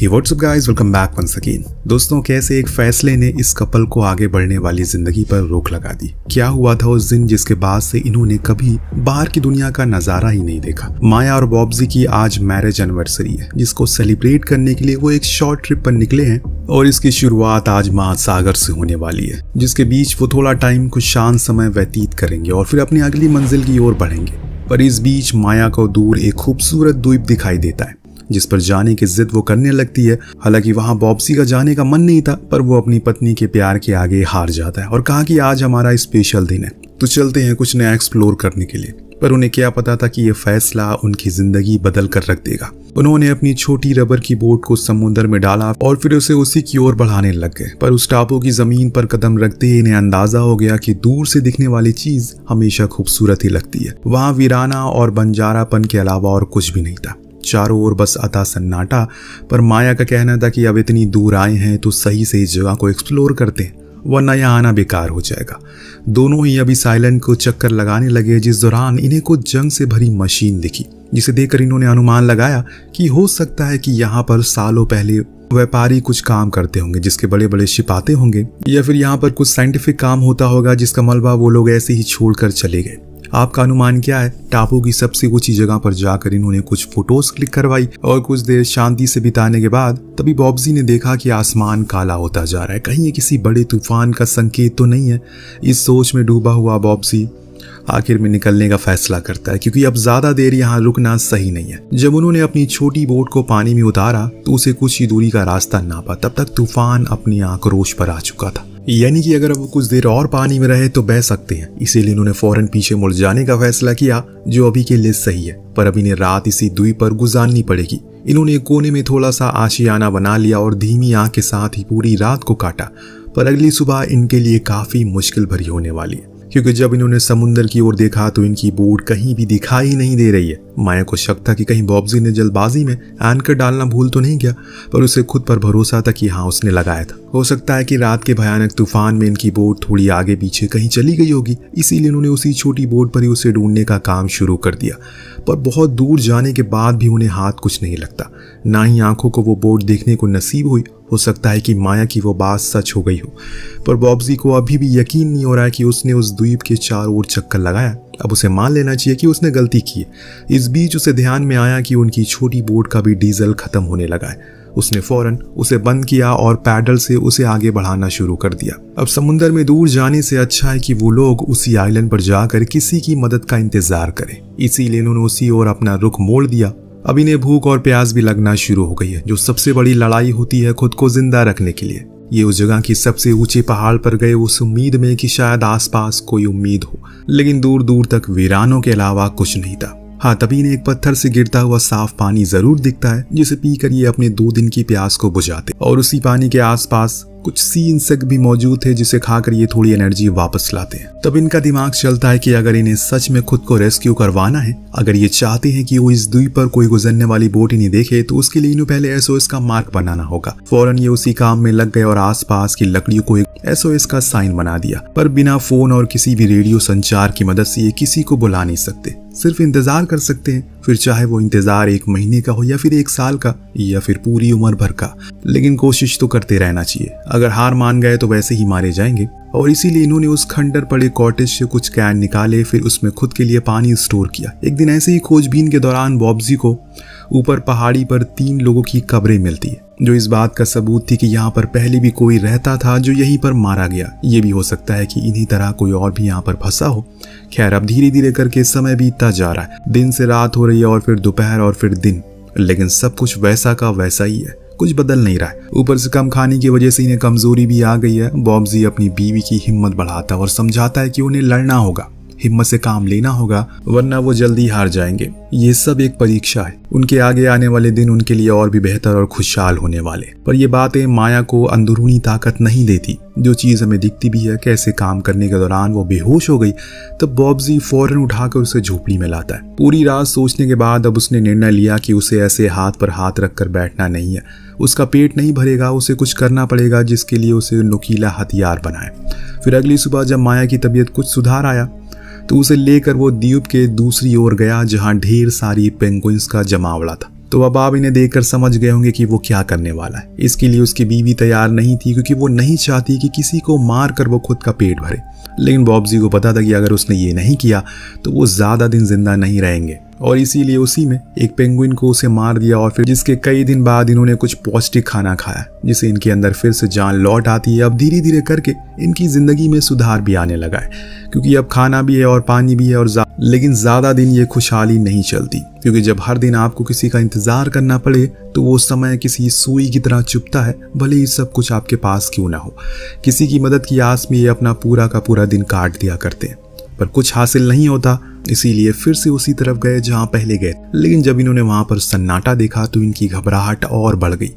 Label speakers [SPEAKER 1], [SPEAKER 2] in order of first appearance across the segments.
[SPEAKER 1] Hey, what's up guys? Welcome back once again। दोस्तों, कैसे एक फैसले ने इस कपल को आगे बढ़ने वाली जिंदगी पर रोक लगा दी। क्या हुआ था उस दिन जिसके बाद से इन्होंने कभी बाहर की दुनिया का नजारा ही नहीं देखा। माया और बॉब्जी की आज मैरिज एनिवर्सरी है, जिसको सेलिब्रेट करने के लिए वो एक शॉर्ट ट्रिप पर निकले हैं और इसकी शुरुआत आज महासागर से होने वाली है, जिसके बीच वो थोड़ा टाइम कुछ शांत समय व्यतीत करेंगे और फिर अपनी अगली मंजिल की ओर बढ़ेंगे। पर इस बीच माया को दूर एक खूबसूरत द्वीप दिखाई देता है, जिस पर जाने की जिद वो करने लगती है। हालांकि वहां बॉब्सी का जाने का मन नहीं था, पर वो अपनी पत्नी के प्यार के आगे हार जाता है और कहा कि आज हमारा स्पेशल दिन है, तो चलते हैं कुछ नया एक्सप्लोर करने के लिए। पर उन्हें क्या पता था कि ये फैसला उनकी जिंदगी बदल कर रख देगा। उन्होंने अपनी छोटी रबर की बोट को समुद्र में डाला और फिर उसे उसी की ओर बढ़ाने लग गए। पर उस टापू की जमीन पर कदम रखते ही इन्हें अंदाजा हो गया कि दूर से दिखने वाली चीज हमेशा खूबसूरत ही लगती है। वहां वीराना और बंजारापन के अलावा और कुछ भी नहीं था। चारों ओर बस अता सन्नाटा। पर माया का कहना था कि अब इतनी दूर आए हैं तो सही से इस जगह को एक्सप्लोर करते हैं, वरना यहाँ आना बेकार हो जाएगा। दोनों ही अभी साइलेंट को चक्कर लगाने लगे, जिस दौरान इन्हें कुछ जंग से भरी मशीन दिखी, जिसे देखकर इन्होंने अनुमान लगाया कि हो सकता है कि यहाँ पर सालों पहले व्यापारी कुछ काम करते होंगे, जिसके बड़े बड़े शिप आते होंगे, या फिर यहाँ पर कुछ साइंटिफिक काम होता होगा जिसका मलबा वो लोग ऐसे ही छोड़कर चले गए। आपका अनुमान क्या है? टापू की सबसे ऊंची जगह पर जाकर इन्होंने कुछ फोटोज क्लिक करवाई और कुछ देर शांति से बिताने के बाद तभी बॉब्जी ने देखा कि आसमान काला होता जा रहा है। कहीं ये किसी बड़े तूफान का संकेत तो नहीं है? इस सोच में डूबा हुआ बॉब्जी आखिर में निकलने का फैसला करता है, क्योंकि अब ज्यादा देर यहाँ रुकना सही नहीं है। जब उन्होंने अपनी छोटी बोट को पानी में उतारा तो उसे कुछ ही दूरी का रास्ता नापा, तब तक तूफान अपनी आक्रोश पर आ चुका था। यानी कि अगर वो कुछ देर और पानी में रहे तो बह सकते हैं। इसीलिए इन्होंने फौरन पीछे मुड़ जाने का फैसला किया, जो अभी के लिए सही है। पर अब इन्हें रात इसी द्वीप पर गुजारनी पड़ेगी। इन्होंने एक कोने में थोड़ा सा आशियाना बना लिया और धीमी आंख के साथ ही पूरी रात को काटा। पर अगली सुबह इनके लिए काफी मुश्किल भरी होने वाली है, क्योंकि जब इन्होंने समुद्र की ओर देखा तो इनकी बोट कहीं भी दिखाई नहीं दे रही है। माया को शक था कि कहीं बॉब्जी ने जल्दबाजी में एंकर डालना भूल तो नहीं गया, पर उसे खुद पर भरोसा था कि हाँ, उसने लगाया था। हो सकता है कि रात के भयानक तूफान में इनकी बोट थोड़ी आगे पीछे कहीं चली गई होगी, इसीलिए उन्होंने उसी छोटी बोट पर ही उसे ढूंढने का काम शुरू कर दिया। पर बहुत दूर जाने के बाद भी उन्हें हाथ कुछ नहीं लगता, ना ही आंखों को वो बोट देखने को नसीब हुई। हो सकता है कि माया की वो बात सच हो गई हो, पर बॉब्जी को अभी भी यकीन नहीं हो रहा है कि उसने उस द्वीप के चारों ओर चक्कर लगाया। अब उसे मान लेना चाहिए कि उसने गलती की है। इस बीच उसे ध्यान में आया कि उनकी छोटी बोट का भी डीजल खत्म होने लगा है। उसने फौरन उसे बंद किया और पैडल से उसे आगे बढ़ाना शुरू कर दिया। अब समुद्र में दूर जाने से अच्छा है कि वो लोग उसी आइलैंड पर जाकर किसी की मदद का इंतजार करें। इसीलिए इन्होंने उसी ओर अपना रुख मोड़ दिया। अब इन्हें भूख और प्यास भी लगना शुरू हो गई है, जो सबसे बड़ी लड़ाई होती है खुद को जिंदा रखने के लिए। ये उस जगह की सबसे ऊंचे पहाड़ पर गए उस उम्मीद में कि शायद आसपास कोई उम्मीद हो, लेकिन दूर दूर तक वीरानों के अलावा कुछ नहीं था। हाँ, तभी इन्हें एक पत्थर से गिरता हुआ साफ पानी जरूर दिखता है, जिसे पीकर ये अपने 2 दिन की प्यास को बुझाते। और उसी पानी के आसपास कुछ सी इंसेक्ट भी मौजूद थे, जिसे खाकर ये थोड़ी एनर्जी वापस लाते हैं। तब इनका दिमाग चलता है कि अगर इन्हें सच में खुद को रेस्क्यू करवाना है, अगर ये चाहते हैं कि वो इस द्वीप पर कोई गुजरने वाली बोट ही नहीं देखे, तो उसके लिए इन्हें पहले SOS का मार्क बनाना होगा। फौरन ये उसी काम में लग गए और आसपास की लकड़ियों को एक SOS का साइन बना दिया। पर बिना फोन और किसी भी रेडियो संचार की मदद से ये किसी को बुला नहीं सकते, सिर्फ इंतजार कर सकते हैं। फिर चाहे वो इंतजार 1 महीने का हो या फिर 1 साल का या फिर पूरी उम्र भर का, लेकिन कोशिश तो करते रहना चाहिए। अगर हार मान गए तो वैसे ही मारे जाएंगे। और इसीलिए इन्होंने उस खंडर पड़े कॉटेज से कुछ कैन निकाले, फिर उसमें खुद के लिए पानी स्टोर किया। एक दिन ऐसे ही खोजबीन के दौरान बॉब्जी को ऊपर पहाड़ी पर 3 लोगों की कब्रें मिलती है, जो इस बात का सबूत थी कि यहाँ पर पहले भी कोई रहता था जो यहीं पर मारा गया। ये भी हो सकता है कि इन्हीं तरह कोई और भी यहाँ पर फंसा हो। खैर, अब धीरे धीरे करके समय बीतता जा रहा है। दिन से रात हो रही है और फिर दोपहर और फिर दिन, लेकिन सब कुछ वैसा का वैसा ही है, कुछ बदल नहीं रहा है। ऊपर से कम खाने की वजह से इन्हें कमजोरी भी आ गई है। बॉब्जी अपनी बीवी की हिम्मत बढ़ाता और समझाता है कि उन्हें लड़ना होगा, हिम्मत से काम लेना होगा, वरना वो जल्दी हार जाएंगे। ये सब एक परीक्षा है। उनके आगे आने वाले दिन उनके लिए और भी बेहतर और खुशहाल होने वाले। पर ये बातें माया को अंदरूनी ताकत नहीं देती। जो चीज हमें दिखती भी है, कैसे काम करने के दौरान वो बेहोश हो गई, तब बॉब्जी फौरन उठाकर उसे झोपड़ी में लाता है। पूरी रात सोचने के बाद अब उसने निर्णय लिया कि उसे ऐसे हाथ पर हाथ रखकर बैठना नहीं है। उसका पेट नहीं भरेगा, उसे कुछ करना पड़ेगा जिसके लिए उसे नुकीला हथियार बनाए। फिर अगली सुबह जब माया की तबीयत कुछ सुधार आया तो उसे लेकर वो द्वीप के दूसरी ओर गया, जहां ढेर सारी पेंगुइन्स का जमावड़ा था। तो अब आप इन्हें देखकर समझ गए होंगे कि वो क्या करने वाला है। इसके लिए उसकी बीवी तैयार नहीं थी, क्योंकि वो नहीं चाहती कि किसी को मार कर वो खुद का पेट भरे। लेकिन बॉब्जी को पता था कि अगर उसने ये नहीं किया तो वो ज्यादा दिन जिंदा नहीं रहेंगे, और इसीलिए उसी में एक पेंगुइन को उसे मार दिया। और फिर जिसके कई दिन बाद इन्होंने कुछ पौष्टिक खाना खाया, जिससे इनके अंदर फिर से जान लौट आती है। अब धीरे धीरे करके इनकी जिंदगी में सुधार भी आने लगा है, क्योंकि अब खाना भी है और पानी भी है। और लेकिन ज्यादा दिन ये खुशहाली नहीं चलती, क्योंकि जब हर दिन आपको किसी का इंतजार करना पड़े तो वो समय किसी सुई की तरह चुभता है, भले ही सब कुछ आपके पास क्यों ना हो। किसी की मदद की आस में ये अपना पूरा का पूरा दिन काट दिया करते हैं, पर कुछ हासिल नहीं होता। इसीलिए फिर से उसी तरफ गए जहां पहले गए। लेकिन जब इन्होंने वहां पर सन्नाटा देखा तो इनकी घबराहट और बढ़ गई,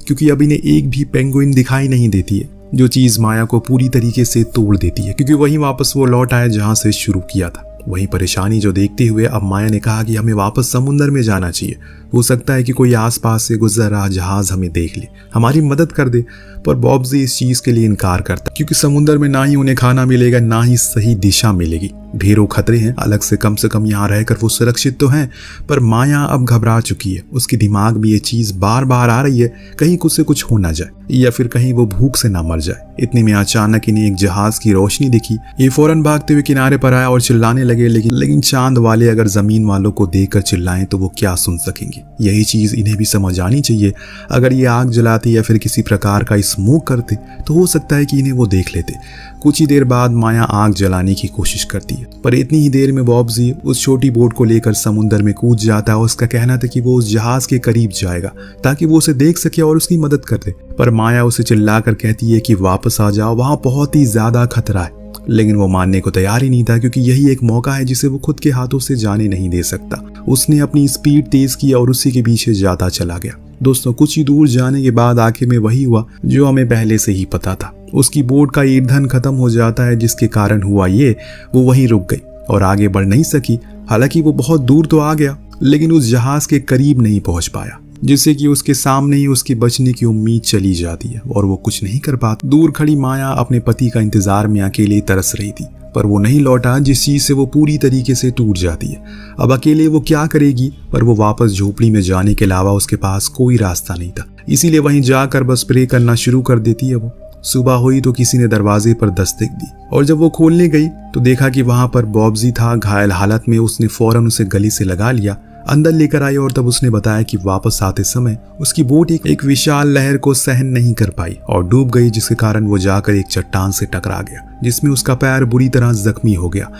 [SPEAKER 1] क्योंकि अब इन्हें एक भी पेंगुइन दिखाई नहीं देती है, जो चीज माया को पूरी तरीके से तोड़ देती है। क्योंकि वहीं वापस वो लौट आए जहां से शुरू किया था। वही परेशानी जो देखते हुए अब माया ने कहा कि हमें वापस समुद्र में जाना चाहिए। हो सकता है कि कोई आसपास से गुजर रहा जहाज हमें देख ले, हमारी मदद कर दे। पर बॉब्जी इस चीज के लिए इनकार करता, क्योंकि समुद्र में ना ही उन्हें खाना मिलेगा, ना ही सही दिशा मिलेगी। ढेरों खतरे हैं, अलग से कम यहाँ रहकर वो सुरक्षित तो हैं, पर माया अब घबरा चुकी है। उसके दिमाग में ये चीज बार बार आ रही है, कहीं उससे कुछ हो ना जाए, या फिर कहीं वो भूख से ना मर जाए। इतने में अचानक इन्हें एक जहाज की रोशनी दिखी। ये फौरन भागते हुए किनारे पर आया और चिल्लाने लगे। लेकिन चांद वाले अगर जमीन वालों को देखकर चिल्लाएं तो वो क्या सुन सकेंगे। यही चीज इन्हें भी समझ आनी चाहिए। अगर ये आग जलाते या फिर किसी प्रकार का स्मोक करते तो हो सकता है कि इन्हें वो देख लेते। कुछ ही देर बाद माया आग जलाने की कोशिश करती है, पर इतनी ही देर में बॉब्जी उस छोटी बोट को लेकर समुद्र में कूद जाता है। उसका कहना था कि वो उस जहाज के करीब जाएगा ताकि वो उसे देख सके और उसकी मदद कर दे। पर माया उसे चिल्लाकर कहती है कि वापस आ जाओ, वहां बहुत ही ज्यादा खतरा है। लेकिन वो मानने को तैयार ही नहीं था, क्योंकि यही एक मौका है जिसे वो खुद के हाथों से जाने नहीं दे सकता। उसने अपनी स्पीड तेज की और उसी के पीछे जाता चला गया। दोस्तों, कुछ ही दूर जाने के बाद आखिर में वही हुआ जो हमें पहले से ही पता था। उसकी बोट का ईंधन खत्म हो जाता है, जिसके कारण हुआ ये वो वहीं रुक गई और आगे बढ़ नहीं सकी। हालांकि वो बहुत दूर तो आ गया, लेकिन उस जहाज के करीब नहीं पहुंच पाया, जिससे कि उसके सामने ही उसके बचने की उम्मीद चली जाती है और वो कुछ नहीं कर पाती। दूर खड़ी माया अपने पति का इंतजार में अकेले तरस रही थी, पर वो नहीं लौटा, जिस चीज से वो पूरी तरीके से टूट जाती है। अब अकेले वो क्या करेगी, पर वो वापस झोपड़ी में जाने के अलावा उसके पास कोई रास्ता नहीं था। इसीलिए वहीं जाकर बस प्रे करना शुरू कर देती है वो। सुबह हुई तो किसी ने दरवाजे पर दस्तक दी, और जब वो खोलने गई तो देखा कि वहां पर बॉब्जी था घायल हालत में। उसने फौरन उसे गली से लगा लिया, अंदर लेकर आई, और तब उसने बताया कि वापस आते समय उसकी बोट एक विशाल लहर को सहन नहीं कर पाई और डूब गई, जिसके कारण वो जाकर एक चट्टान से टकरा गया, जिसमें उसका पैर बुरी तरह जख्मी हो गया।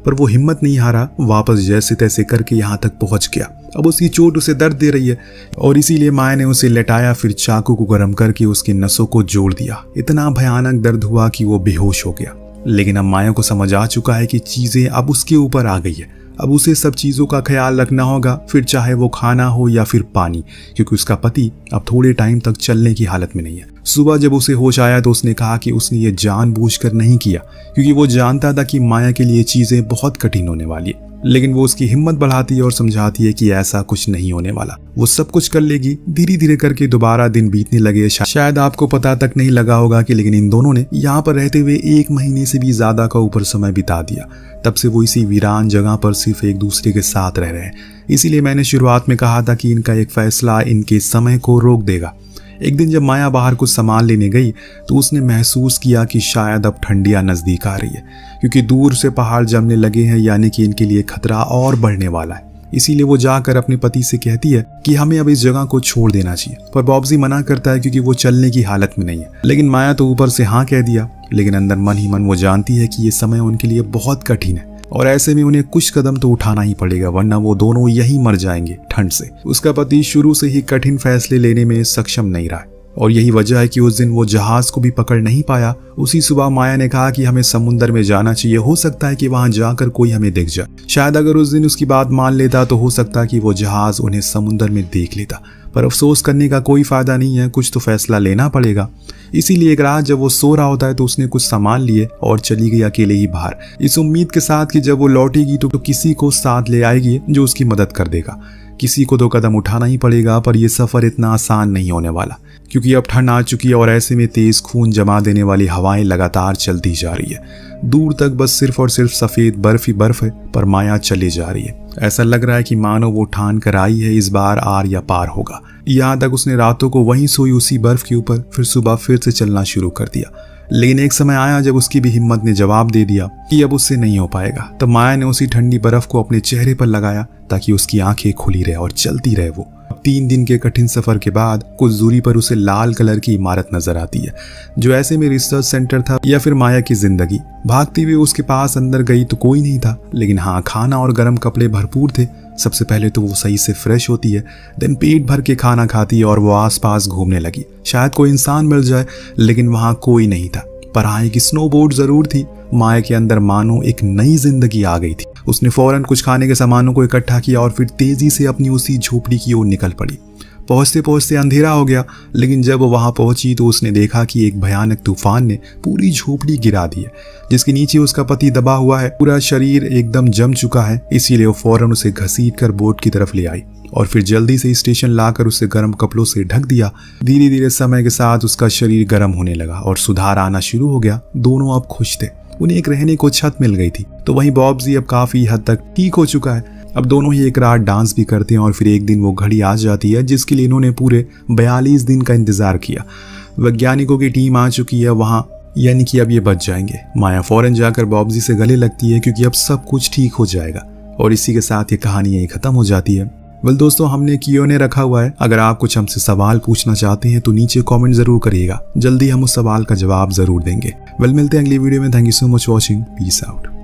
[SPEAKER 1] पर वो हिम्मत नहीं हारा, वापस जैसे तैसे करके यहाँ तक पहुंच गया। अब उसकी चोट उसे दर्द दे रही है, और इसीलिए माया ने उसे लेटाया, फिर चाकू को गर्म करके उसकी नसों को जोड़ दिया। इतना भयानक दर्द हुआ कि वो बेहोश हो गया। लेकिन अब माया को समझ आ चुका है कि चीजें अब उसके ऊपर आ गई है। अब उसे सब चीजों का ख्याल रखना होगा, फिर चाहे वो खाना हो या फिर पानी, क्योंकि उसका पति अब थोड़े टाइम तक चलने की हालत में नहीं है। सुबह जब उसे होश आया तो उसने कहा कि उसने ये जानबूझकर नहीं किया, क्योंकि वो जानता था कि माया के लिए चीजें बहुत कठिन होने वाली है। लेकिन वो उसकी हिम्मत बढ़ाती है और समझाती है कि ऐसा कुछ नहीं होने वाला, वो सब कुछ कर लेगी। धीरे धीरे करके दोबारा दिन बीतने लगे। शायद आपको पता तक नहीं लगा होगा कि लेकिन इन दोनों ने यहाँ पर रहते हुए 1 महीने से भी ज्यादा का ऊपर समय बिता दिया। तब से वो इसी वीरान जगह पर सिर्फ एक दूसरे के साथ रह रहे हैं। इसीलिए मैंने शुरुआत में कहा था कि इनका एक फैसला इनके समय को रोक देगा। एक दिन जब माया बाहर कुछ सामान लेने गई तो उसने महसूस किया कि शायद अब ठंडियां नजदीक आ रही है, क्योंकि दूर से पहाड़ जमने लगे हैं, यानी कि इनके लिए खतरा और बढ़ने वाला है। इसीलिए वो जाकर अपने पति से कहती है कि हमें अब इस जगह को छोड़ देना चाहिए, पर बॉब्जी मना करता है क्योंकि वो चलने की हालत में नहीं है। लेकिन माया तो ऊपर से हाँ कह दिया, लेकिन अंदर मन ही मन वो जानती है कि ये समय उनके लिए बहुत कठिन है और ऐसे में उन्हें कुछ कदम तो उठाना ही पड़ेगा, वरना वो दोनों यही मर जाएंगे ठंड से। उसका पति शुरू से ही कठिन फैसले लेने में सक्षम नहीं रहा और यही वजह है कि उस दिन वो जहाज को भी पकड़ नहीं पाया। उसी सुबह माया ने कहा कि हमें समुद्र में जाना चाहिए, हो सकता है कि वहां जाकर कोई हमें दिख जाए। शायद अगर उस दिन उसकी बात मान लेता तो हो सकता कि वो जहाज उन्हें समुद्र में देख लेता, पर अफसोस करने का कोई फायदा नहीं है, कुछ तो फैसला लेना पड़ेगा। इसीलिए एक रात जब वो सो रहा होता है तो उसने कुछ सामान लिए और चली गई अकेले ही बाहर, इस उम्मीद के साथ कि जब वो लौटेगी तो किसी को साथ ले आएगी जो उसकी मदद कर देगा। किसी को तो कदम उठाना ही पड़ेगा, पर यह सफर इतना आसान नहीं होने वाला, क्योंकि अब ठंड आ चुकी है और ऐसे में तेज खून जमा देने वाली हवाएं लगातार चलती जा रही है। दूर तक बस सिर्फ और सिर्फ सफेद बर्फ ही बर्फ है, पर माया चली जा रही है। ऐसा लग रहा है कि मानो वो ठान कर आई है इस बार आर या पार होगा। यहाँ तक उसने रातों को वहीं सोई उसी बर्फ के ऊपर, फिर सुबह फिर से चलना शुरू कर दिया। लेकिन एक समय आया जब उसकी भी हिम्मत ने जवाब दे दिया कि अब उससे नहीं हो पाएगा। तब माया ने उसी ठंडी बर्फ को अपने चेहरे पर लगाया ताकि उसकी आंखें खुली रहे और चलती रहे। वो 3 दिन के कठिन सफर के बाद कुछ दूरी पर उसे लाल कलर की इमारत नजर आती है, जो ऐसे में रिसर्च सेंटर था या फिर माया की जिंदगी। भागती हुई उसके पास अंदर गई तो कोई नहीं था, लेकिन हाँ, खाना और गर्म कपड़े भरपूर थे। सबसे पहले तो वो सही से फ्रेश होती है, देन पेट भर के खाना खाती है और वो आसपास घूमने लगी। शायद कोई इंसान मिल जाए, लेकिन वहां कोई नहीं था। पर हाँ, एक स्नोबोर्ड जरूर थी। माया के अंदर मानो एक नई जिंदगी आ गई थी। उसने फौरन कुछ खाने के सामानों को इकट्ठा किया और फिर तेजी से अपनी उसी झोपड़ी की ओर निकल पड़ी। पहुंचते पहुंचते अंधेरा हो गया, लेकिन जब वो वहां पहुंची तो उसने देखा कि एक भयानक तूफान ने पूरी झोपड़ी गिरा दी है, जिसके नीचे उसका पति दबा हुआ है। पूरा शरीर एकदम जम चुका है, इसीलिए वो फौरन उसे घसीट कर बोट की तरफ ले आई और फिर जल्दी से स्टेशन लाकर उसे गर्म कपड़ों से ढक दिया। धीरे धीरे समय के साथ उसका शरीर गर्म होने लगा और सुधार आना शुरू हो गया। दोनों अब खुश थे। उन्हें एक रहने को छत मिल गई थी, तो वहीं बॉब्जी अब काफी हद तक ठीक हो चुका है। अब दोनों ही एक रात डांस भी करते हैं और फिर एक दिन वो घड़ी आ जाती है जिसके लिए इन्होंने पूरे 42 दिन का इंतजार किया। वैज्ञानिकों की टीम आ चुकी है वहां, यानी कि अब ये बच जाएंगे। माया फौरन जाकर बॉब्जी से गले लगती है क्योंकि अब सब कुछ ठीक हो जाएगा और इसी के साथ ये कहानी यही खत्म हो जाती है। वेल दोस्तों, हमने Q&A रखा हुआ है। अगर आप कुछ हमसे सवाल पूछना चाहते हैं तो नीचे कमेंट जरूर करिएगा, जल्दी हम उस सवाल का जवाब जरूर देंगे। वेल मिलते हैं अगली वीडियो में। Thank you so much watching. Peace out.